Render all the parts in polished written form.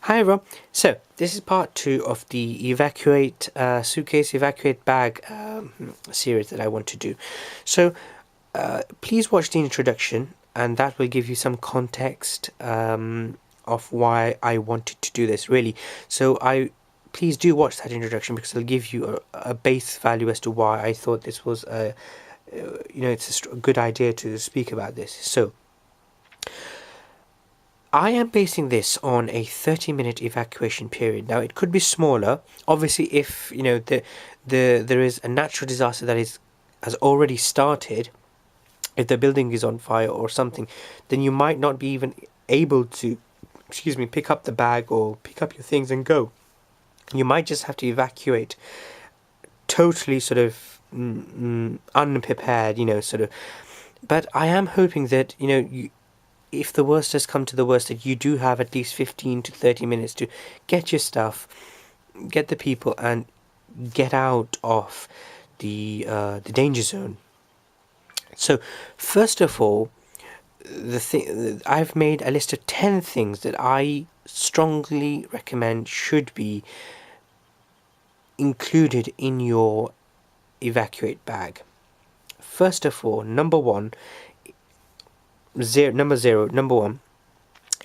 Hi everyone. So this is part 2 of the suitcase evacuate bag series that I want to do. So please watch the introduction, and that will give you some context of why I wanted to do this. Really, please do watch that introduction because it'll give you a base value as to why I thought this was it's a good idea to speak about this. So I am basing this on a 30-minute evacuation period. Now, it could be smaller. Obviously, if there is a natural disaster that has already started, if the building is on fire or something, then you might not be even able to, pick up the bag or pick up your things and go. You might just have to evacuate totally sort of unprepared, But I am hoping that, if the worst has come to the worst, that you do have at least 15 to 30 minutes to get your stuff, get the people, and get out of the danger zone. So, first of all, I've made a list of 10 things that I strongly recommend should be included in your evacuate bag. First of all, number one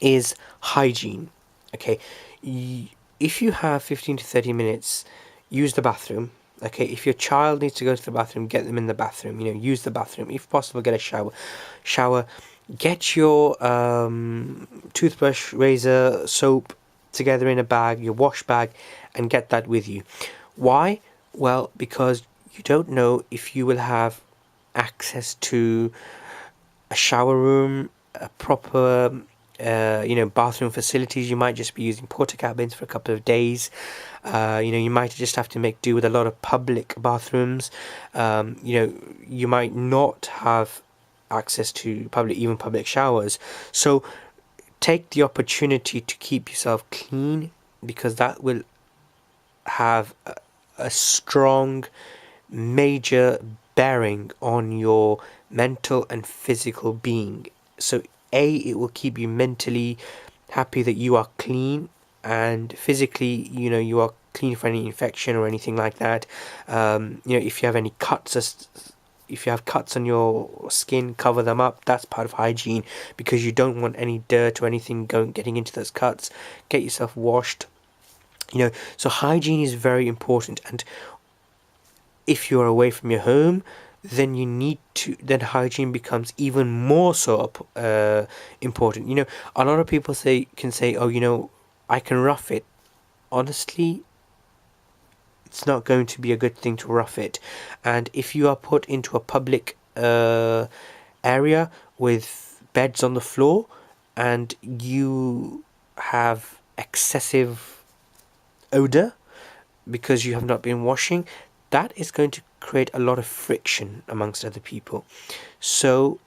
is hygiene. Okay, if you have 15 to 30 minutes, use the bathroom. Okay, if your child needs to go to the bathroom, get them in the bathroom. Use the bathroom. If possible, get a shower. Get your toothbrush, razor, soap together in a bag, your wash bag, and get that with you. Why? Well, because you don't know if you will have access to a shower room, a proper bathroom facilities. You might just be using porta cabins for a couple of days. You might just have to make do with a lot of public bathrooms. You might not have access to public showers. So take the opportunity to keep yourself clean, because that will have a strong, major bearing on your mental and physical being. So it will keep you mentally happy that you are clean, and physically, you are clean for any infection or anything like that. If you have any cuts, if you have cuts on your skin, cover them up. That's part of hygiene, because you don't want any dirt or anything getting into those cuts. Get yourself washed. So hygiene is very important, and if you are away from your home, then then hygiene becomes even more so important. A lot of people can say, oh, I can rough it. Honestly, it's not going to be a good thing to rough it. And if you are put into a public area with beds on the floor, and you have excessive odor because you have not been washing, that is going to create a lot of friction amongst other people. So,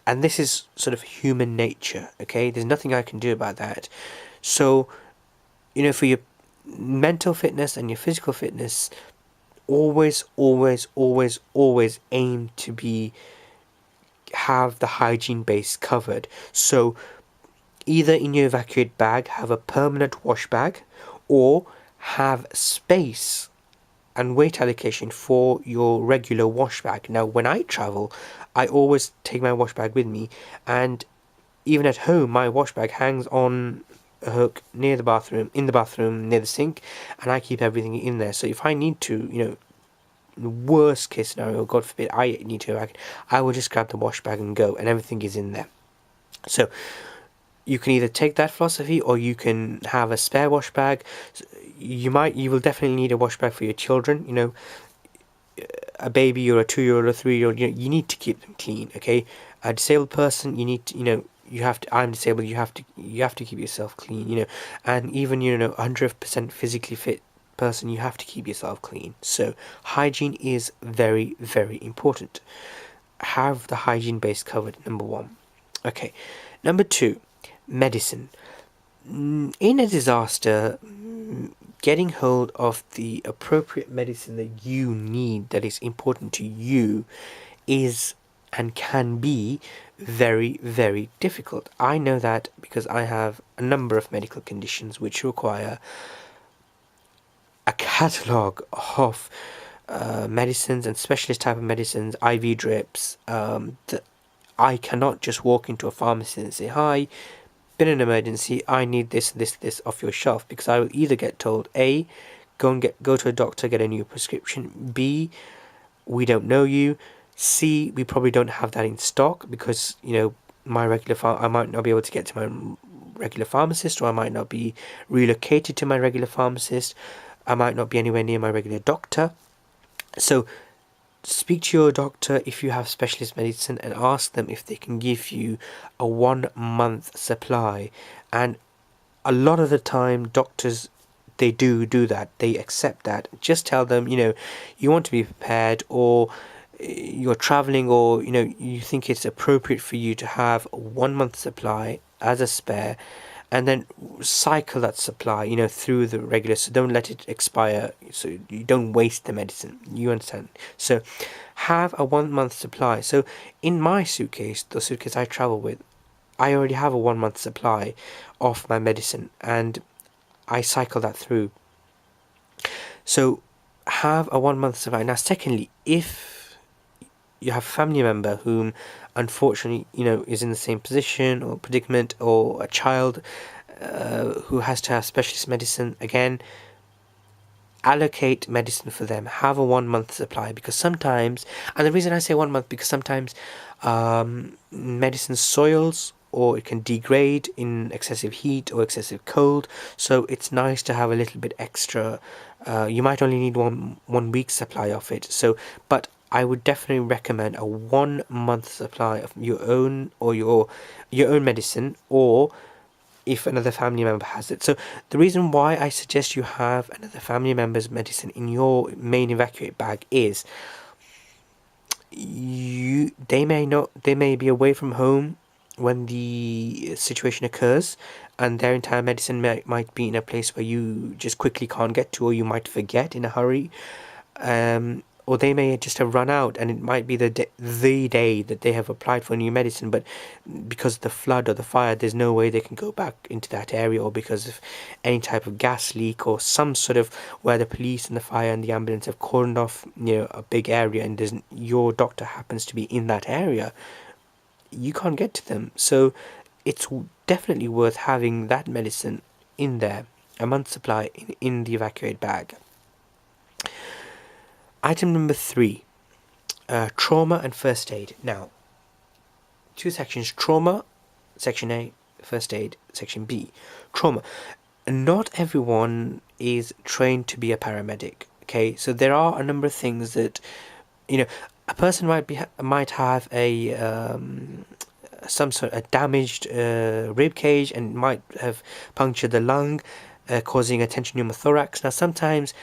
and this is sort of human nature, okay? There's nothing I can do about that. So, for your mental fitness and your physical fitness, always aim to have the hygiene base covered. So, either in your evacuate bag have a permanent wash bag, or have space and weight allocation for your regular wash bag. Now, when I travel, I always take my wash bag with me, and even at home, my wash bag hangs on a hook near the bathroom, near the sink, and I keep everything in there. So if I need to, worst case scenario, God forbid, I need to evacuate, I will just grab the wash bag and go, and everything is in there. So you can either take that philosophy, or you can have a spare wash bag. You will definitely need a wash bag for your children. A baby or a 2-year-old or 3-year-old, you need to keep them clean. Okay, a disabled person, you need to, you have to. I'm disabled. You have to keep yourself clean. And even 100% physically fit person, you have to keep yourself clean. So hygiene is very, very important. Have the hygiene base covered. Number one. Okay, number two. Medicine. In a disaster, getting hold of the appropriate medicine that you need, that is important to you, is and can be very, very difficult. I know that because I have a number of medical conditions which require a catalogue of medicines and specialist type of medicines, IV drips. That I cannot just walk into a pharmacy and say, "Hi, been an emergency. I need this off your shelf," because I will either get told, A, go to a doctor, get a new prescription. B, we don't know you. C, we probably don't have that in stock because I might not be able to get to my regular pharmacist, or I might not be relocated to my regular pharmacist. I might not be anywhere near my regular doctor. So speak to your doctor if you have specialist medicine and ask them if they can give you a 1 month supply. And a lot of the time, doctors, they do that. They accept that. Just tell them, you want to be prepared, or you're traveling, or you think it's appropriate for you to have a 1 month supply as a spare, and then cycle that supply, through the regular. So don't let it expire. So you don't waste the medicine. You understand? So have a 1 month supply. So in my suitcase, the suitcase I travel with, I already have a 1 month supply of my medicine, and I cycle that through. So have a 1 month supply. Now, secondly, if you have a family member whom unfortunately is in the same position or predicament, or a child who has to have specialist medicine, again, allocate medicine for them. Have a 1 month supply, because sometimes, and the reason I say 1 month, because sometimes medicine soils, or it can degrade in excessive heat or excessive cold. So it's nice to have a little bit extra. You might only need one week's supply of it. So, but I would definitely recommend a 1 month supply of your own, or your own medicine, or if another family member has it. So the reason why I suggest you have another family member's medicine in your main evacuate bag is they may be away from home when the situation occurs, and their entire medicine might be in a place where you just quickly can't get to, or you might forget in a hurry. Or they may just have run out, and it might be the day that they have applied for new medicine, but because of the flood or the fire, there's no way they can go back into that area, or because of any type of gas leak, or some sort of where the police and the fire and the ambulance have cordoned off a big area, and your doctor happens to be in that area. You can't get to them. So it's definitely worth having that medicine in there, a month's supply in the evacuate bag. Item number 3, trauma and first aid. Now, 2 sections: trauma, section A; first aid, section B. Trauma. Not everyone is trained to be a paramedic. Okay, so there are a number of things that a person might have some sort of damaged rib cage, and might have punctured the lung, causing a tension pneumothorax. Now, sometimes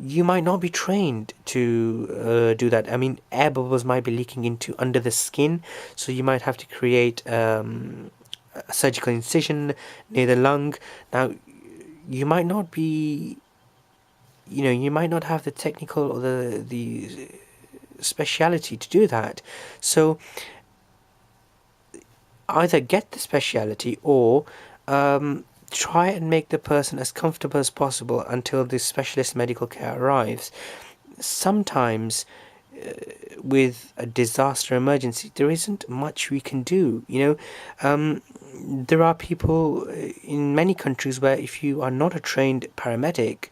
you might not be trained to do that. I mean, air bubbles might be leaking into under the skin, so you might have to create a surgical incision near the lung. Now, you might not be, you might not have the technical or the speciality to do that. So either get the speciality, or try and make the person as comfortable as possible until the specialist medical care arrives. Sometimes with a disaster emergency, there isn't much we can do. There are people in many countries where if you are not a trained paramedic,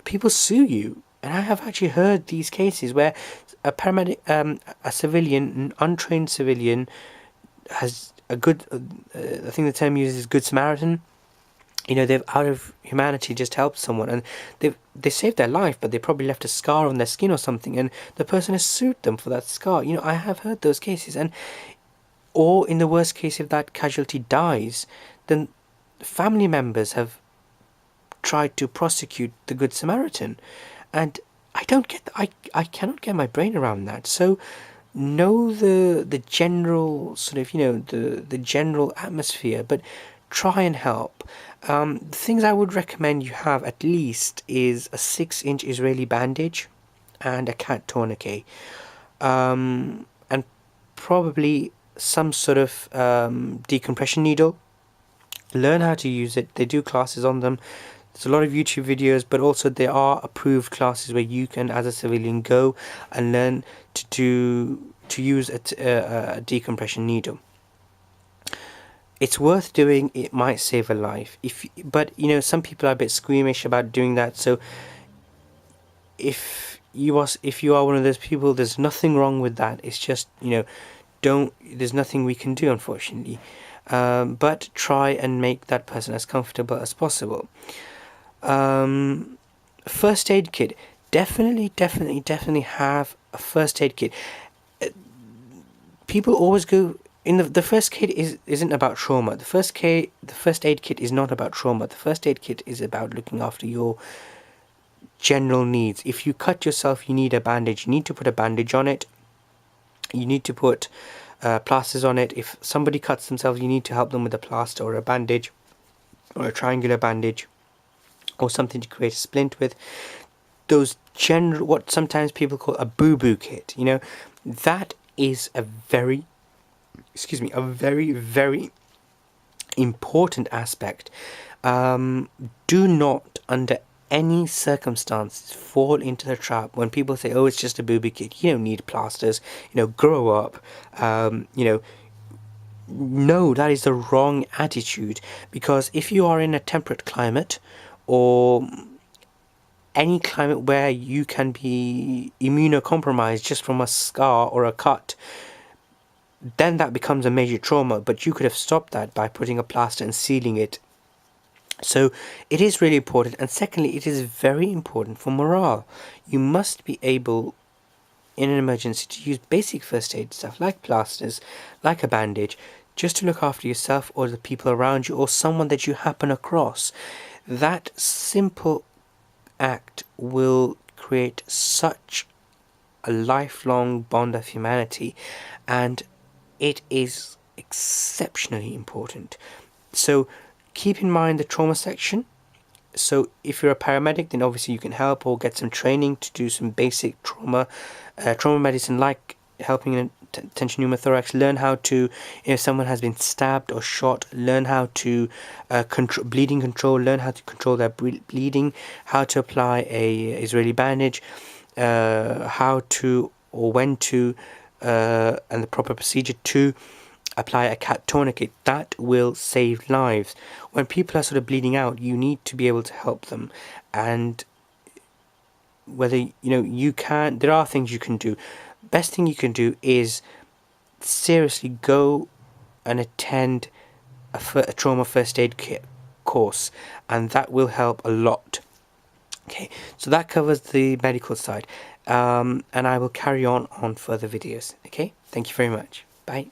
people sue you. And I have actually heard these cases where a paramedic, a civilian, an untrained civilian, has a good, I think the term used is good Samaritan. They've, out of humanity, just helped someone, and they saved their life, but they probably left a scar on their skin or something, and the person has sued them for that scar. I have heard those cases. And or in the worst case, if that casualty dies, then family members have tried to prosecute the good Samaritan, and I cannot get my brain around that. So know the general sort of the general atmosphere, but try and help. Things I would recommend you have at least is a 6-inch Israeli bandage and a cat tourniquet, and probably some sort of decompression needle. Learn how to use it. They do classes on them. There's a lot of YouTube videos, but also there are approved classes where you can, as a civilian, go and learn to use a decompression needle. It's worth doing. It might save a life. But some people are a bit squeamish about doing that. So if you are one of those people, there's nothing wrong with that. It's just don't. There's nothing we can do, unfortunately. But try and make that person as comfortable as possible. First aid kit. Definitely have a first aid kit. People always go in the first kit isn't about trauma. The first aid kit is not about trauma. The first aid kit is about looking after your general needs. If you cut yourself, you need a bandage. You need to put a bandage on it. You need to put plasters on it. If somebody cuts themselves, you need to help them with a plaster or a bandage or a triangular bandage or something to create a splint with. Those general, what sometimes people call a boo-boo kit, that is a very important aspect. Do not, under any circumstances, fall into the trap when people say, "Oh, it's just a booby kit. You don't need plasters. Grow up." No, that is the wrong attitude. Because if you are in a temperate climate, or any climate where you can be immunocompromised just from a scar or a cut, then that becomes a major trauma. But you could have stopped that by putting a plaster and sealing it. So it is really important. And secondly, it is very important for morale. You must be able, in an emergency, to use basic first aid stuff like plasters, like a bandage, just to look after yourself or the people around you or someone that you happen across. That simple act will create such a lifelong bond of humanity, and it is exceptionally important. So keep in mind the trauma section. So if you're a paramedic, then obviously you can help or get some training to do some basic trauma medicine, like helping in tension pneumothorax. Learn how to, if someone has been stabbed or shot, learn how to bleeding control, learn how to control their bleeding, how to apply a Israeli bandage, how to or when to, and the proper procedure to apply a cat tourniquet. That will save lives. When people are sort of bleeding out, you need to be able to help them. And whether you can, there are things you can do. Best thing you can do is seriously go and attend a trauma first aid kit course, and that will help a lot. Okay, so that covers the medical side, and I will carry on further videos. Okay, thank you very much. Bye.